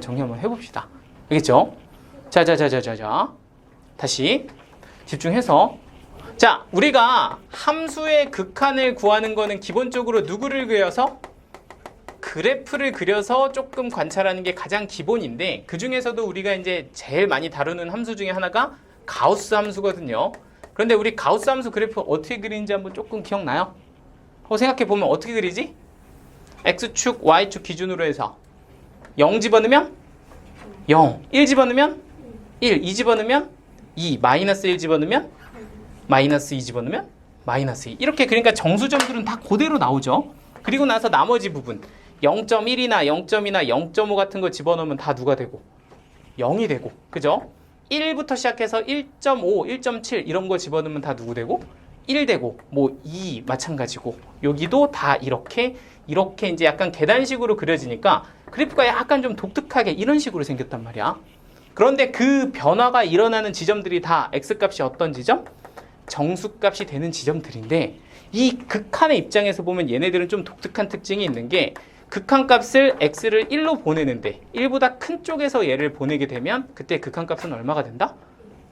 정리 한번 해봅시다. 알겠죠? 자. 다시 집중해서. 자, 우리가 함수의 극한을 구하는 거는 기본적으로 누구를 그려서? 그래프를 그려서 조금 관찰하는 게 가장 기본인데, 그 중에서도 우리가 이제 제일 많이 다루는 함수 중에 하나가 가우스 함수거든요. 그런데 우리 가우스 함수 그래프 어떻게 그리는지 한번 조금 기억나요? 생각해보면 어떻게 그리지? X축, Y축 기준으로 해서 0 집어넣으면 0, 1 집어넣으면 1, 2 집어넣으면 2, 마이너스 1 집어넣으면 마이너스 2 집어넣으면 마이너스 2. 이렇게 그러니까 정수점들은 다 그대로 나오죠. 그리고 나서 나머지 부분 0.1이나 0.2나 0.5 같은 거 집어넣으면 다 누가 되고? 0이 되고. 그죠? 1부터 시작해서 1.5, 1.7 이런 거 집어넣으면 다 누구 되고? 1 되고, 뭐 2 마찬가지고. 여기도 다 이렇게 이제 약간 계단식으로 그려지니까 그래프가 약간 좀 독특하게 이런 식으로 생겼단 말이야. 그런데 그 변화가 일어나는 지점들이 다 x값이 어떤 지점? 정수값이 되는 지점들인데, 이 극한의 입장에서 보면 얘네들은 좀 독특한 특징이 있는 게, 극한값을 x를 1로 보내는데 1보다 큰 쪽에서 얘를 보내게 되면 그때 극한값은 얼마가 된다?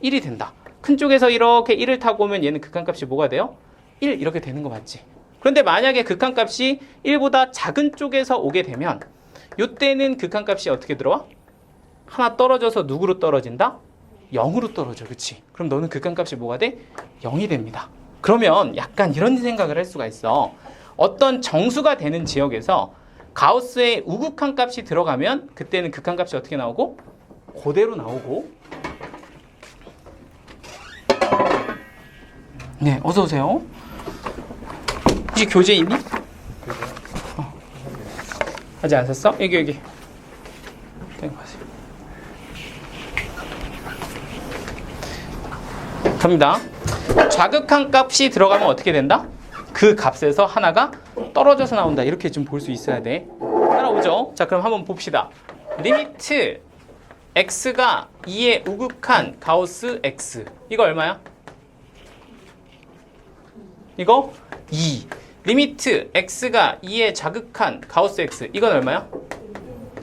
1이 된다. 큰 쪽에서 이렇게 1을 타고 오면 얘는 극한값이 뭐가 돼요? 1 이렇게 되는 거 맞지? 그런데 만약에 극한값이 1보다 작은 쪽에서 오게 되면 이때는 극한값이 어떻게 들어와? 하나 떨어져서 누구로 떨어진다? 0으로 떨어져. 그치? 그럼 너는 극한값이 뭐가 돼? 0이 됩니다. 그러면 약간 이런 생각을 할 수가 있어. 어떤 정수가 되는 지역에서 가우스의 우극한 값이 들어가면 그때는 극한값이 어떻게 나오고? 그대로 나오고. 네, 어서 오세요. 혹시 교재 있니? 아직 안 샀어? 여기. 갑니다. 좌극한 값이 들어가면 어떻게 된다? 그 값에서 하나가 떨어져서 나온다. 이렇게 좀 볼 수 있어야 돼. 따라오죠? 자, 그럼 한번 봅시다. 리미트 x가 2의 우극한 가우스 x. 이거 얼마야? 이거 2. 리미트 x가 2의 자극한 가우스 x. 이건 얼마야?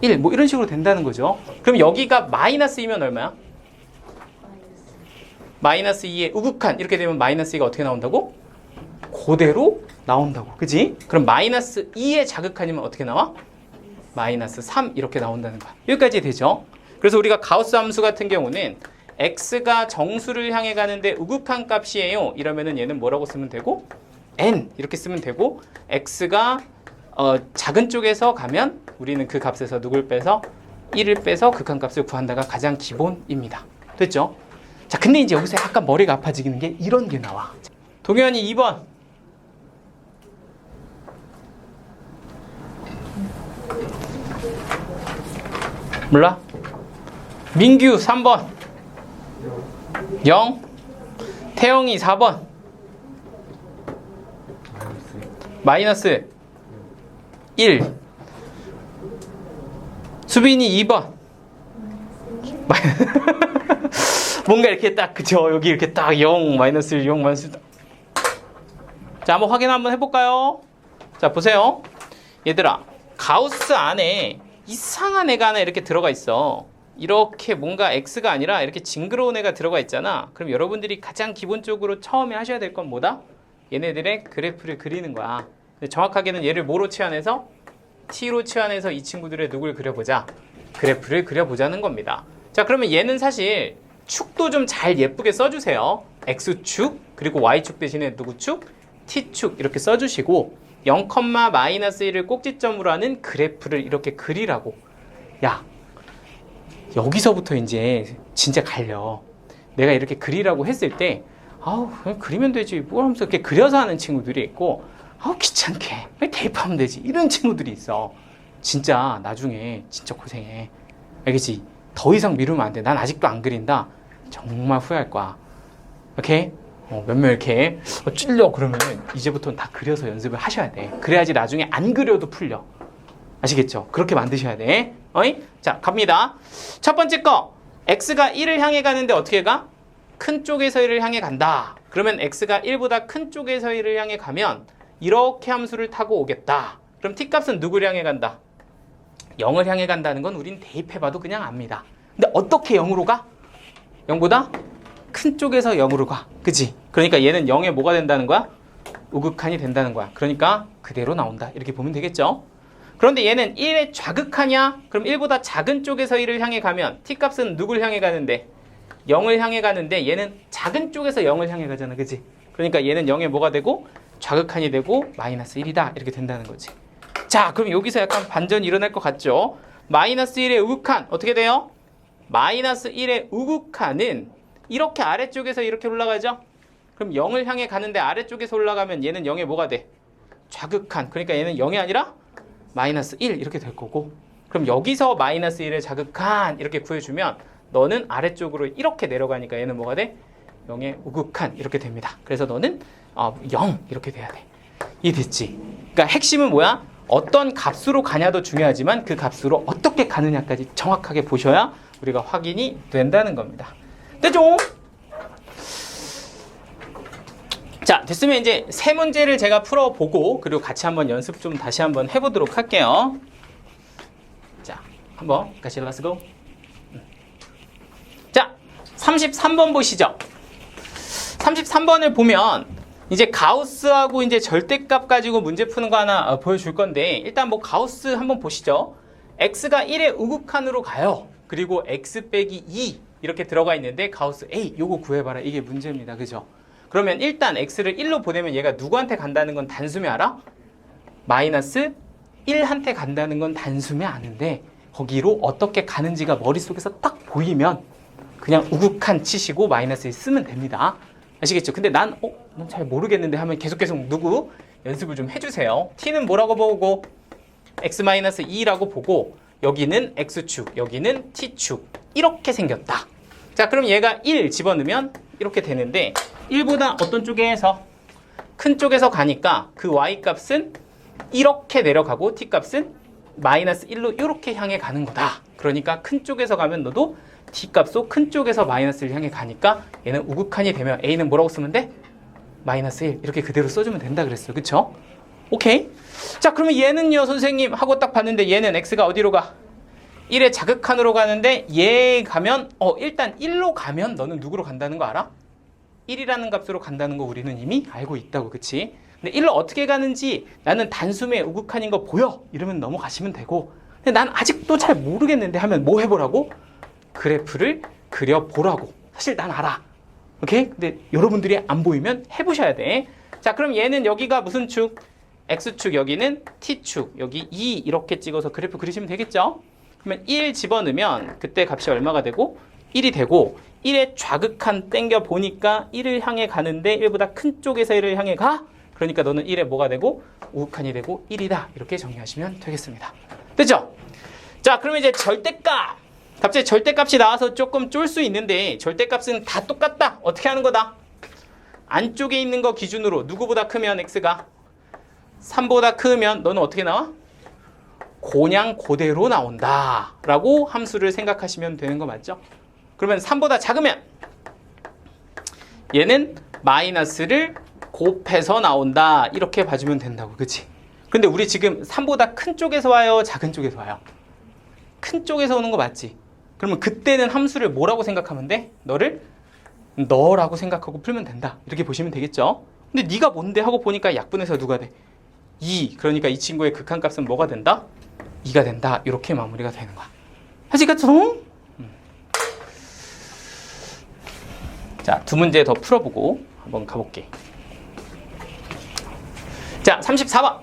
1. 뭐 이런 식으로 된다는 거죠. 그럼 여기가 마이너스이면 얼마야? 마이너스 2의 우극한. 이렇게 되면 마이너스 2가 어떻게 나온다고? 그대로 나온다고. 그지? 그럼 마이너스 2의 자극한이면 어떻게 나와? 마이너스 3 이렇게 나온다는 거야. 여기까지 되죠? 그래서 우리가 가우스 함수 같은 경우는 x가 정수를 향해 가는데 우극한 값이에요. 이러면은 얘는 뭐라고 쓰면 되고? n 이렇게 쓰면 되고, x가 작은 쪽에서 가면 우리는 그 값에서 누굴 빼서? 1을 빼서 극한 값을 구한다가 가장 기본입니다. 됐죠? 자, 근데 이제 여기서 약간 머리가 아파지는 게 이런 게 나와. 동현이 2번. 몰라? 민규 3번. 0. 태영이 4번. 마이너스 1. 수빈이 2번. 뭔가 이렇게 딱, 그쵸? 여기 이렇게 딱 0, 마이너스 1, 0, 마이너스 1. 자, 한번 확인 한번 해볼까요? 자, 보세요. 얘들아, 가우스 안에 이상한 애가 하나 이렇게 들어가 있어. 이렇게 뭔가 x가 아니라 이렇게 징그러운 애가 들어가 있잖아. 그럼 여러분들이 가장 기본적으로 처음에 하셔야 될 건 뭐다? 얘네들의 그래프를 그리는 거야. 근데 정확하게는 얘를 뭐로 치환해서? t로 치환해서 이 친구들의 누굴 그려보자? 그래프를 그려보자는 겁니다. 자, 그러면 얘는 사실 축도 좀 잘 예쁘게 써주세요. x축, 그리고 y축 대신에 누구 축? t축 이렇게 써주시고 0, 마이너스 1을 꼭지점으로 하는 그래프를 이렇게 그리라고. 야, 여기서부터 이제 진짜 갈려. 내가 이렇게 그리라고 했을 때 아우, 그냥 그리면 되지 뭐 하면서 이렇게 그려서 하는 친구들이 있고, 아우 귀찮게 왜 테이프하면 되지 이런 친구들이 있어. 진짜 나중에 진짜 고생해. 알겠지? 더 이상 미루면 안 돼. 난 아직도 안 그린다. 정말 후회할 거야. 오케이? 몇 명 이렇게 찔려 그러면 이제부터는 다 그려서 연습을 하셔야 돼. 그래야지 나중에 안 그려도 풀려. 아시겠죠? 그렇게 만드셔야 돼. 어이? 자, 갑니다. 첫 번째 거, x가 1을 향해 가는데 어떻게 가? 큰 쪽에서 1을 향해 간다. 그러면 x가 1보다 큰 쪽에서 1을 향해 가면 이렇게 함수를 타고 오겠다. 그럼 t값은 누구를 향해 간다? 0을 향해 간다는 건 우린 대입해봐도 그냥 압니다. 근데 어떻게 0으로 가? 0보다 큰 쪽에서 0으로 가. 그치? 그러니까 얘는 0에 뭐가 된다는 거야? 우극한이 된다는 거야. 그러니까 그대로 나온다. 이렇게 보면 되겠죠? 그런데 얘는 1의 좌극하냐? 그럼 1보다 작은 쪽에서 1을 향해 가면 t값은 누굴 향해 가는데? 0을 향해 가는데 얘는 작은 쪽에서 0을 향해 가잖아. 그치? 그러니까 얘는 0에 뭐가 되고? 좌극한이 되고 마이너스 1이다. 이렇게 된다는 거지. 자, 그럼 여기서 약간 반전이 일어날 것 같죠? 마이너스 1의 우극한 어떻게 돼요? 마이너스 1의 우극한은 이렇게 아래쪽에서 이렇게 올라가죠? 그럼 0을 향해 가는데 아래쪽에서 올라가면 얘는 0에 뭐가 돼? 좌극한. 그러니까 얘는 0이 아니라 마이너스 1 이렇게 될 거고, 그럼 여기서 마이너스 1의 좌극한 이렇게 구해주면 너는 아래쪽으로 이렇게 내려가니까 얘는 뭐가 돼? 0의 우극한 이렇게 됩니다. 그래서 너는 0 이렇게 돼야 돼. 이해됐지? 그러니까 핵심은 뭐야? 어떤 값으로 가냐도 중요하지만 그 값으로 어떻게 가느냐까지 정확하게 보셔야 우리가 확인이 된다는 겁니다. 됐죠? 자, 됐으면 이제 세 문제를 제가 풀어보고 그리고 같이 한번 연습 좀 다시 한번 해보도록 할게요. 자, 한번 같이 Let's go. 자, 33번 보시죠. 33번을 보면 이제 가우스하고 이제 절대값 가지고 문제 푸는 거 하나 보여줄 건데, 일단 뭐 가우스 한번 보시죠. x가 1의 우극한으로 가요. 그리고 x 빼기 2 이렇게 들어가 있는데 가우스 A 요거 구해봐라. 이게 문제입니다. 그죠? 그러면 일단 x를 1로 보내면 얘가 누구한테 간다는 건 단숨에 알아? 마이너스 1한테 간다는 건 단숨에 아는데 거기로 어떻게 가는지가 머릿속에서 딱 보이면 그냥 우극한 치시고 마이너스 1 쓰면 됩니다. 아시겠죠? 근데 난 잘 모르겠는데 하면 계속 누구 연습을 좀 해주세요. t는 뭐라고 보고 x-2라고 보고 여기는 x축, 여기는 t축 이렇게 생겼다. 자, 그럼 얘가 1 집어넣으면 이렇게 되는데 1보다 어떤 쪽에서? 큰 쪽에서 가니까 그 y값은 이렇게 내려가고 t값은 마이너스 1로 이렇게 향해 가는 거다. 그러니까 큰 쪽에서 가면 너도 t값도 큰 쪽에서 마이너스 1 향해 가니까 얘는 우극한이 되면 a는 뭐라고 쓰면 돼? 마이너스 1 이렇게 그대로 써주면 된다 그랬어요. 그쵸? 오케이. 자, 그러면 얘는요 선생님 하고 딱 봤는데 얘는 x가 어디로 가? 1의 자극한으로 가는데 얘 가면 일단 1로 가면 너는 누구로 간다는 거 알아? 1이라는 값으로 간다는 거 우리는 이미 알고 있다고. 그치? 근데 1로 어떻게 가는지 나는 단숨에 우극한인 거 보여? 이러면 넘어가시면 되고, 근데 난 아직도 잘 모르겠는데 하면 뭐 해보라고? 그래프를 그려보라고. 사실 난 알아. 오케이? 근데 여러분들이 안 보이면 해보셔야 돼. 자, 그럼 얘는 여기가 무슨 축? x축, 여기는 t축, 여기 2 이렇게 찍어서 그래프 그리시면 되겠죠? 그러면 1 집어넣으면 그때 값이 얼마가 되고? 1이 되고 1의 좌극한 땡겨 보니까 1을 향해 가는데 1보다 큰 쪽에서 1을 향해 가? 그러니까 너는 1에 뭐가 되고? 우극한이 되고 1이다. 이렇게 정리하시면 되겠습니다. 됐죠? 자, 그러면 이제 절대값. 갑자기 절대값이 나와서 조금 쫄 수 있는데 절대값은 다 똑같다. 어떻게 하는 거다? 안쪽에 있는 거 기준으로 누구보다 크면 x가 3보다 크면 너는 어떻게 나와? 그냥 그대로 나온다 라고 함수를 생각하시면 되는 거 맞죠? 그러면 3보다 작으면 얘는 마이너스를 곱해서 나온다 이렇게 봐주면 된다고. 그치? 근데 우리 지금 3보다 큰 쪽에서 와요? 작은 쪽에서 와요? 큰 쪽에서 오는 거 맞지? 그러면 그때는 함수를 뭐라고 생각하면 돼? 너라고 생각하고 풀면 된다 이렇게 보시면 되겠죠? 근데 네가 뭔데 하고 보니까 약분해서 누가 돼? 2. 그러니까 이 친구의 극한값은 뭐가 된다? 2가 된다. 이렇게 마무리가 되는 거야. 아시겠죠? 자, 두 문제 더 풀어보고 한번 가볼게. 자, 34번.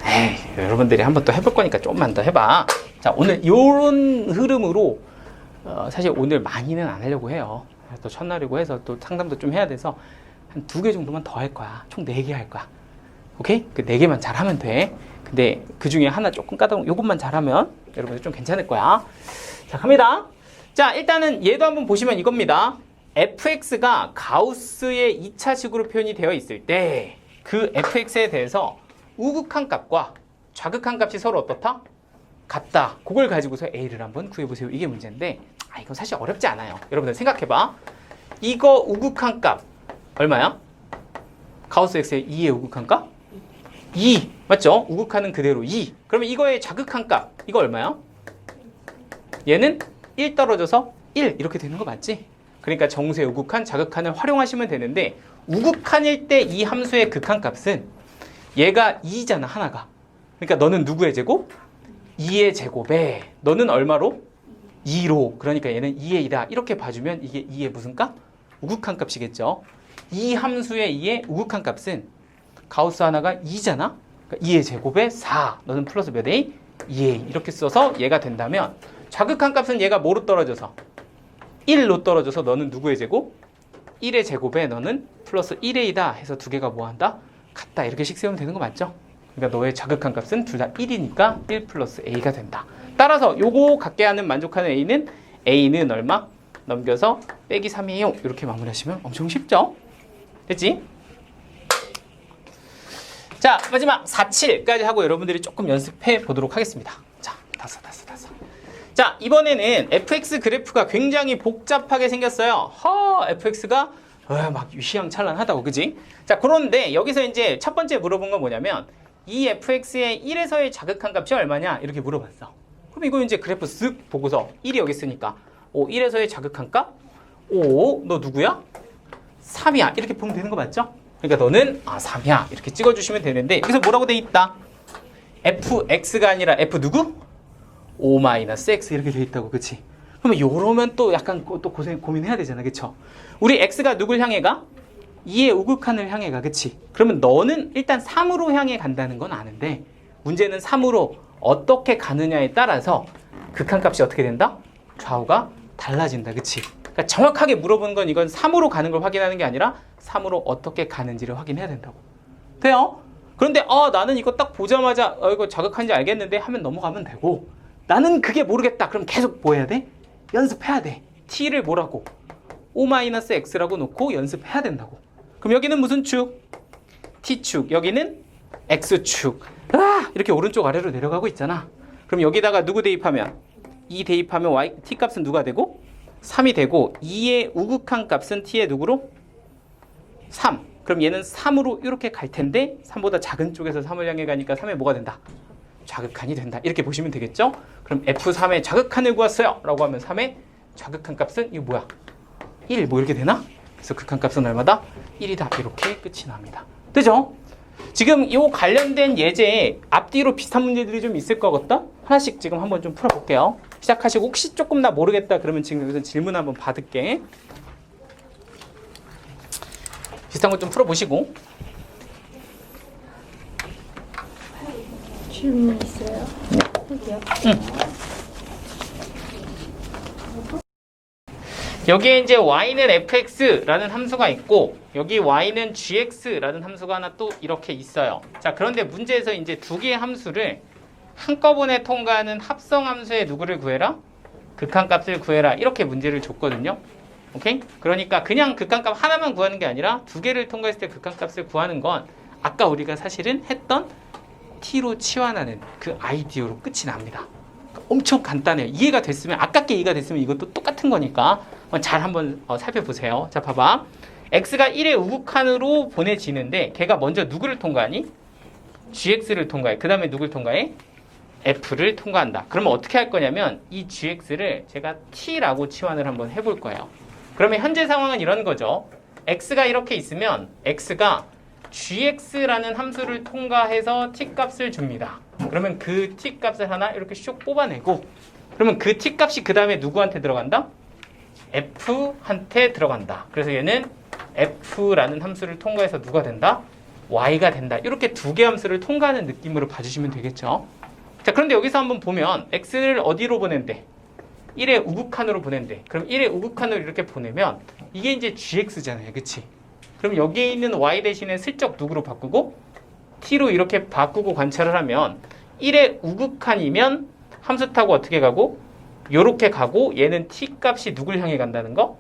에이, 여러분들이 한번 또 해볼 거니까 조금만 더 해봐. 자, 오늘 요런 흐름으로 사실 오늘 많이는 안 하려고 해요. 또 첫날이고 해서 또 상담도 좀 해야 돼서 한 2개 정도만 더 할 거야. 총 4개 할 거야. 오케이? 그 4개만 잘하면 돼. 근데 그 중에 하나 조금 까다로운 요것만 잘하면 여러분들 좀 괜찮을 거야. 자, 갑니다. 자, 일단은 얘도 한번 보시면 이겁니다. fx가 가우스의 2차식으로 표현이 되어 있을 때 그 fx에 대해서 우극한 값과 좌극한 값이 서로 어떻다? 같다. 그걸 가지고서 a를 한번 구해보세요. 이게 문제인데 이거 사실 어렵지 않아요. 여러분들 생각해봐. 이거 우극한 값 얼마야? 가우스 x의 2의 우극한 값? 2. 맞죠? 우극한은 그대로 2. 그러면 이거의 자극한 값, 이거 얼마야? 얘는 1 떨어져서 1 이렇게 되는 거 맞지? 그러니까 정수의 우극한, 자극한을 활용하시면 되는데 우극한일 때 이 함수의 극한값은 얘가 2잖아, 하나가. 그러니까 너는 누구의 제곱? 2의 제곱에 너는 얼마로? 2로. 그러니까 얘는 2의 2다. 이렇게 봐주면 이게 2의 무슨 값? 우극한 값이겠죠. 이 함수의 2의 우극한 값은 가우스 하나가 2잖아. 그러니까 2의 제곱에 4. 너는 플러스 몇 A? 2A. 이렇게 써서 얘가 된다면 자극한 값은 얘가 뭐로 떨어져서? 1로 떨어져서 너는 누구의 제곱? 1의 제곱에 너는 플러스 1A다 해서 두 개가 뭐 한다? 같다. 이렇게 식 세우면 되는 거 맞죠? 그러니까 너의 자극한 값은 둘 다 1이니까 1 플러스 A가 된다. 따라서 요거 갖게 하는 만족하는 A는 얼마? 넘겨서 빼기 3이에요. 이렇게 마무리하시면 엄청 쉽죠? 됐지? 자, 마지막 4, 7까지 하고 여러분들이 조금 연습해 보도록 하겠습니다. 자, 다섯. 자, 이번에는 fx 그래프가 굉장히 복잡하게 생겼어요. fx가 막 휘황찬란하다고, 그지? 자, 그런데 여기서 이제 첫 번째 물어본 건 뭐냐면 이 fx의 1에서의 자극한 값이 얼마냐? 이렇게 물어봤어. 그럼 이거 이제 그래프 쓱 보고서 1이 여기 있으니까 1에서의 자극한 값? 너 누구야? 3이야. 이렇게 보면 되는 거 맞죠? 그러니까 너는 3이야. 이렇게 찍어주시면 되는데 여기서 뭐라고 돼 있다? fx가 아니라 f 누구? 5-x 이렇게 돼 있다고, 그치? 그러면 요러면 또 약간 또 고민해야 되잖아, 그쵸? 우리 x가 누굴 향해 가? 2의 우극한을 향해 가, 그치? 그러면 너는 일단 3으로 향해 간다는 건 아는데 문제는 3으로 어떻게 가느냐에 따라서 극한값이 어떻게 된다? 좌우가 달라진다, 그치? 그러니까 정확하게 물어보는 건 이건 3으로 가는 걸 확인하는 게 아니라 3으로 어떻게 가는지를 확인해야 된다고. 돼요? 그런데 나는 이거 딱 보자마자 이거 자극한지 알겠는데 하면 넘어가면 되고, 나는 그게 모르겠다. 그럼 계속 뭐 해야 돼? 연습해야 돼. t를 뭐라고? 5-x라고 놓고 연습해야 된다고. 그럼 여기는 무슨 축? t축. 여기는 x축. 이렇게 오른쪽 아래로 내려가고 있잖아. 그럼 여기다가 누구 대입하면? 2 대입하면 y, t 값은 누가 되고? 3이 되고 2의 우극한 값은 t의 누구로? 3. 그럼 얘는 3으로 이렇게 갈 텐데 3보다 작은 쪽에서 3을 향해 가니까 3에 뭐가 된다? 자극한이 된다. 이렇게 보시면 되겠죠? 그럼 F3의 자극한을 구했어요. 라고 하면 3의 자극한 값은 이거 뭐야? 1 뭐 이렇게 되나? 그래서 극한 값은 얼마다? 1이다. 이렇게 끝이 납니다. 되죠? 지금 이 관련된 예제에 앞뒤로 비슷한 문제들이 좀 있을 거거든? 하나씩 지금 한번 좀 풀어볼게요. 시작하시고 혹시 조금 나 모르겠다 그러면 지금 여기서 질문 한번 받을게. 비슷한 거 좀 풀어보시고. 질문 있어요? 할게요. 여기에 이제 y는 fx라는 함수가 있고 여기 y는 gx라는 함수가 하나 또 이렇게 있어요. 자, 그런데 문제에서 이제 두 개의 함수를 한꺼번에 통과하는 합성 함수의 누구를 구해라? 극한값을 구해라. 이렇게 문제를 줬거든요. 오케이? 그러니까 그냥 극한값 하나만 구하는 게 아니라 두 개를 통과했을 때 극한값을 구하는 건 아까 우리가 사실은 했던 t로 치환하는 그 아이디어로 끝이 납니다. 엄청 간단해요. 이해가 됐으면, 아깝게 이해가 됐으면 이것도 똑같은 거니까 잘 한번 살펴보세요. 자, 봐봐. x가 1의 우극한으로 보내지는데 걔가 먼저 누구를 통과하니? gx를 통과해. 그 다음에 누굴 통과해? f를 통과한다. 그러면 어떻게 할 거냐면 이 gx를 제가 t라고 치환을 한번 해볼 거예요. 그러면 현재 상황은 이런 거죠. x가 이렇게 있으면 x가 gx라는 함수를 통과해서 t값을 줍니다. 그러면 그 t값을 하나 이렇게 슉 뽑아내고, 그러면 그 t값이 그 다음에 누구한테 들어간다? f한테 들어간다. 그래서 얘는 f라는 함수를 통과해서 누가 된다? y가 된다. 이렇게 두 개 함수를 통과하는 느낌으로 봐주시면 되겠죠. 자, 그런데 여기서 한번 보면 x를 어디로 보낸대? 1의 우극한으로 보낸대. 그럼 1의 우극한으로 이렇게 보내면 이게 이제 gx잖아요. 그치? 그럼 여기에 있는 y 대신에 슬쩍 누구로 바꾸고 t로 이렇게 바꾸고 관찰을 하면 1의 우극한이면 함수 타고 어떻게 가고? 요렇게 가고 얘는 t 값이 누굴 향해 간다는 거?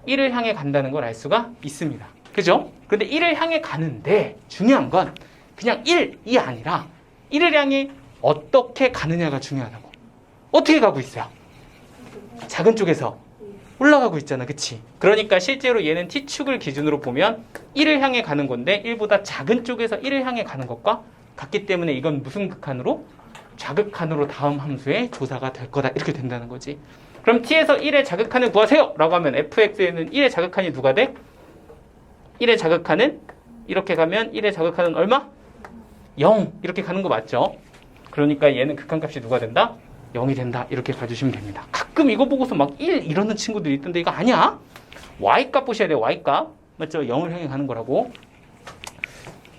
1을 향해 간다는 걸 알 수가 있습니다. 그죠? 근데 1을 향해 가는데 중요한 건 그냥 1이 아니라 1을 향해 어떻게 가느냐가 중요하다고. 어떻게 가고 있어요? 작은 쪽에서 올라가고 있잖아. 그치? 그러니까 실제로 얘는 t축을 기준으로 보면 1을 향해 가는 건데 1보다 작은 쪽에서 1을 향해 가는 것과 같기 때문에 이건 무슨 극한으로? 자극한으로 다음 함수의 조사가 될 거다. 이렇게 된다는 거지. 그럼 t에서 1의 자극한을 구하세요 라고 하면 fx에는 1의 자극한이 누가 돼? 1의 자극한은 이렇게 가면 1의 자극한은 얼마? 0 이렇게 가는 거 맞죠? 그러니까 얘는 극한값이 누가 된다? 0이 된다. 이렇게 봐주시면 됩니다. 가끔 이거 보고서 막 1 이러는 친구들이 있던데 이거 아니야. y값 보셔야 돼요. y값. 맞죠? 0을 향해 가는 거라고.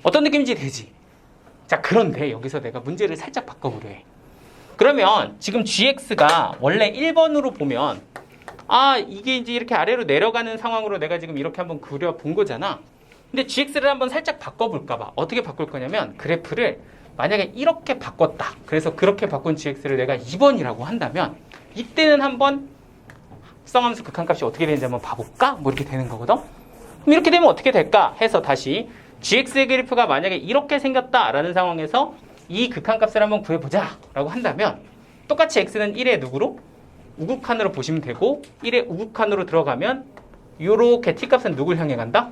어떤 느낌인지 되지? 자, 그런데 여기서 내가 문제를 살짝 바꿔보려 해. 그러면 지금 gx가 원래 1번으로 보면 이게 이제 이렇게 아래로 내려가는 상황으로 내가 지금 이렇게 한번 그려본 거잖아. 근데 gx를 한번 살짝 바꿔볼까 봐. 어떻게 바꿀 거냐면 그래프를 만약에 이렇게 바꿨다. 그래서 그렇게 바꾼 gx를 내가 2번이라고 한다면 이때는 한번 합성함수 극한값이 어떻게 되는지 한번 봐볼까? 뭐 이렇게 되는 거거든. 그럼 이렇게 되면 어떻게 될까? 해서 다시 gx의 그래프가 만약에 이렇게 생겼다라는 상황에서 이 극한값을 한번 구해보자 라고 한다면 똑같이 x는 1의 누구로? 우극한으로 보시면 되고 1의 우극한으로 들어가면 요렇게 t값은 누굴 향해 간다?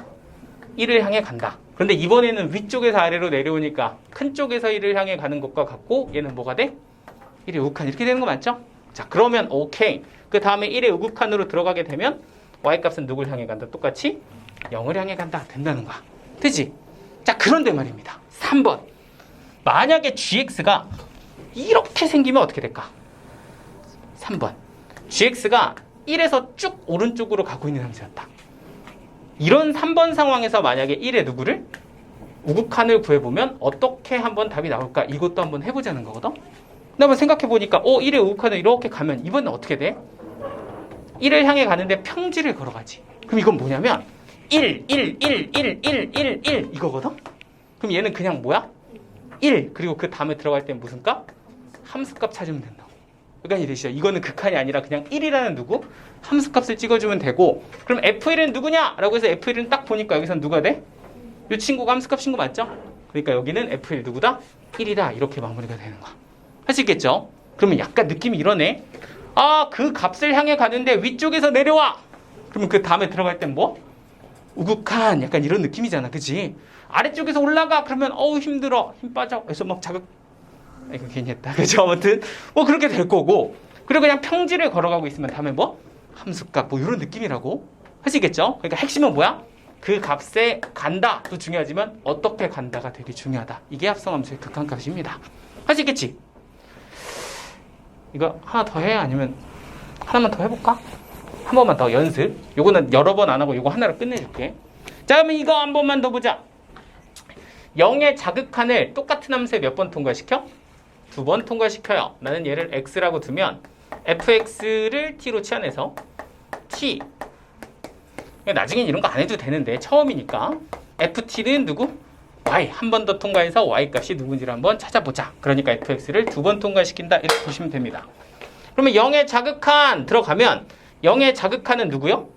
1을 향해 간다. 그런데 이번에는 위쪽에서 아래로 내려오니까 큰 쪽에서 1을 향해 가는 것과 같고 얘는 뭐가 돼? 1의 우극한 이렇게 되는 거 맞죠? 자, 그러면 오케이. 그 다음에 1의 우극한으로 들어가게 되면 y값은 누굴 향해 간다? 똑같이 0을 향해 간다. 된다는 거야. 되지? 자, 그런데 말입니다. 3번. 만약에 gx가 이렇게 생기면 어떻게 될까? 3번. gx가 1에서 쭉 오른쪽으로 가고 있는 함수였다. 이런 3번 상황에서 만약에 1의 누구를? 우극한을 구해보면 어떻게 한번 답이 나올까? 이것도 한번 해보자는 거거든? 근데 한번 생각해보니까 1의 우극한을 이렇게 가면 이번엔 어떻게 돼? 1을 향해 가는데 평지를 걸어가지. 그럼 이건 뭐냐면 1 이거거든? 그럼 얘는 그냥 뭐야? 1 그리고 그 다음에 들어갈 땐 무슨 값? 함수값 찾으면 된다고. 그러니까 이래시죠. 이거는 극한이 아니라 그냥 1이라는 누구? 함수값을 찍어주면 되고 그럼 F1은 누구냐? 라고 해서 F1은 딱 보니까 여기서는 누가 돼? 이 친구가 함수값인 거 맞죠? 그러니까 여기는 F1 누구다? 1이다. 이렇게 마무리가 되는 거야. 할 수 있겠죠? 그러면 약간 느낌이 이러네. 그 값을 향해 가는데 위쪽에서 내려와. 그러면 그 다음에 들어갈 땐 뭐? 우극한 약간 이런 느낌이잖아. 그치? 아래쪽에서 올라가. 그러면 힘들어. 힘 빠져. 그래서 막 자극. 이거 괜히 했다. 그죠? 아무튼 뭐 그렇게 될 거고. 그리고 그냥 평지를 걸어가고 있으면 다음에 뭐? 함수값 뭐 이런 느낌이라고. 하시겠죠? 그러니까 핵심은 뭐야? 그 값에 간다. 도 중요하지만 어떻게 간다가 되게 중요하다. 이게 합성함수의 극한값입니다. 할 수 있겠지? 이거 하나 더 해? 아니면 하나만 더 해볼까? 한 번만 더 연습. 요거는 여러 번 안 하고 요거 하나로 끝내줄게. 자, 그러면 이거 한 번만 더 보자. 0의 자극한을 똑같은 함수에 몇 번 통과시켜? 2번 통과시켜요. 나는 얘를 x라고 두면 fx를 t로 치환해서 t. 나중엔 이런 거 안 해도 되는데 처음이니까 ft는 누구? y. 한 번 더 통과해서 y값이 누군지를 한번 찾아보자. 그러니까 fx를 2번 통과시킨다. 이렇게 보시면 됩니다. 그러면 0의 자극한 들어가면 0의 자극한은 누구요?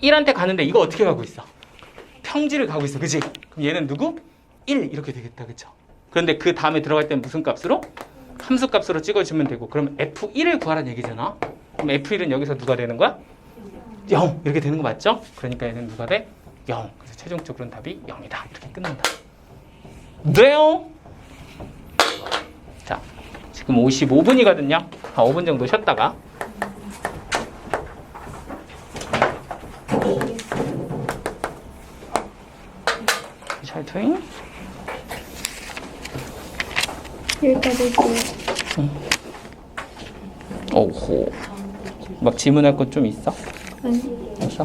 1한테 가는데 이거 어떻게 가고 있어? 평지를 가고 있어. 그치? 그럼 얘는 누구? 1 이렇게 되겠다. 그쵸? 그런데 그 다음에 들어갈 땐 무슨 값으로? 함수 값으로 찍어주면 되고 그럼 f1을 구하라는 얘기잖아. 그럼 f1은 여기서 누가 되는 거야? 0 이렇게 되는 거 맞죠? 그러니까 얘는 누가 돼? 0. 그래서 최종적으로는 답이 0이다. 이렇게 끝난다. 돼요? 자, 지금 55분이거든요. 5분 정도 쉬었다가 잘 트잉? 여기까지 해주세요. 오호. 막 질문할 것 좀 있어? 아니. 없어?